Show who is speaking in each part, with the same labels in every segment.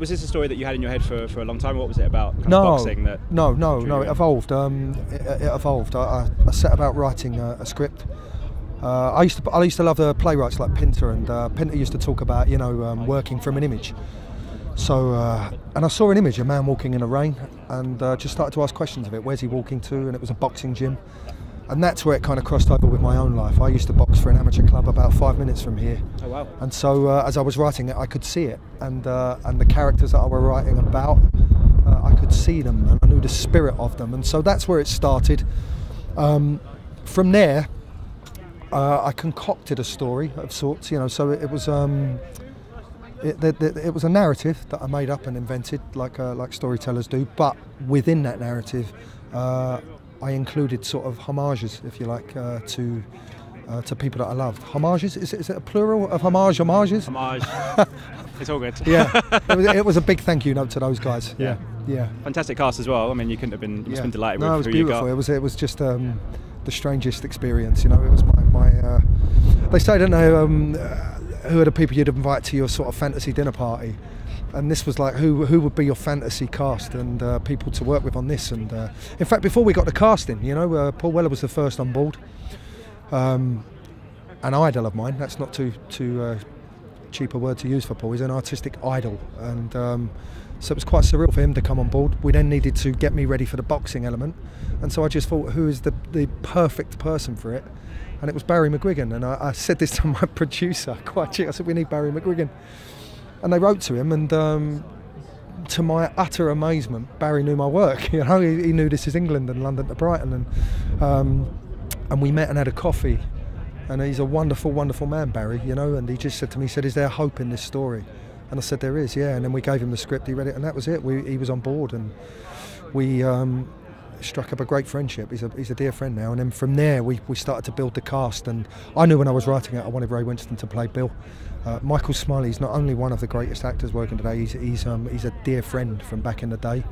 Speaker 1: Was this a story that you had in your head for a long time? What was it about boxing that?
Speaker 2: No, it evolved. It evolved. I set about writing a script. I used to love the playwrights like Pinter, and Pinter used to talk about working from an image. So and I saw an image, a man walking in the rain, and just started to ask questions of it. Where's he walking to? And it was a boxing gym. And that's where it kind of crossed over with my own life. I used to box for an amateur club about 5 minutes from here.
Speaker 1: Oh wow!
Speaker 2: And so as I was writing it, I could see it, and the characters that I were writing about, I could see them, and I knew the spirit of them. And so that's where it started. From there, I concocted a story of sorts. So it was it was a narrative that I made up and invented, like storytellers do. But within that narrative, I included sort of homages, if you like, to people that I loved. Homages? Is it a plural of homages?
Speaker 1: Homage. It's all good.
Speaker 2: Yeah. It was a big thank you note to those guys. Yeah.
Speaker 1: Fantastic cast as well. I mean, you couldn't have been. You must have been delighted with
Speaker 2: it was
Speaker 1: who
Speaker 2: beautiful.
Speaker 1: you got.
Speaker 2: It was just the strangest experience. It was my. They say, I don't know, who are the people you'd invite to your sort of fantasy dinner party. And this was like, who would be your fantasy cast and people to work with on this. And in fact, before we got the casting, Paul Weller was the first on board. An idol of mine. That's not too cheap a word to use for Paul. He's an artistic idol, and so it was quite surreal for him to come on board. We then needed to get me ready for the boxing element, and so I just thought, who is the perfect person for it? And it was Barry McGuigan. And I said this to my producer, quite cheap. I said, we need Barry McGuigan. And they wrote to him, and to my utter amazement, Barry knew my work. He knew This Is England and London to Brighton, and we met and had a coffee. And he's a wonderful, wonderful man, Barry. And he just said to me, "Is there hope in this story?" And I said, "There is, yeah." And then we gave him the script, he read it, and that was it. He was on board, and we struck up a great friendship. He's a dear friend now. And then from there, we started to build the cast. And I knew when I was writing it, I wanted Ray Winstone to play Bill. Michael Smiley is not only one of the greatest actors working today, he's a dear friend from back in the day.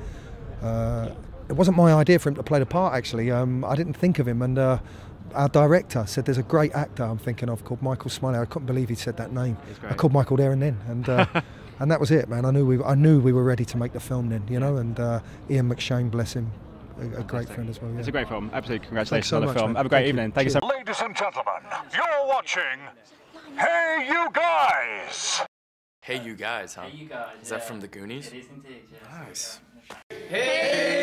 Speaker 2: It wasn't my idea for him to play the part, actually. I didn't think of him, and our director said, "There's a great actor I'm thinking of called Michael Smiley." I couldn't believe he said that name. I called Michael there and then, and and that was it, man. I knew we were ready to make the film then, and Ian McShane, bless him, a great friend as well. Yeah.
Speaker 1: It's a great film. Absolutely, congratulations
Speaker 2: so
Speaker 1: on the
Speaker 2: much,
Speaker 1: film.
Speaker 2: man.
Speaker 1: Have a great evening. Thank you so much.
Speaker 3: Ladies and gentlemen, you're watching Hey You Guys.
Speaker 4: Hey You Guys, huh?
Speaker 5: Hey You Guys.
Speaker 4: Is that from the Goonies?
Speaker 5: It is indeed, yes.
Speaker 4: Nice.
Speaker 5: Hey!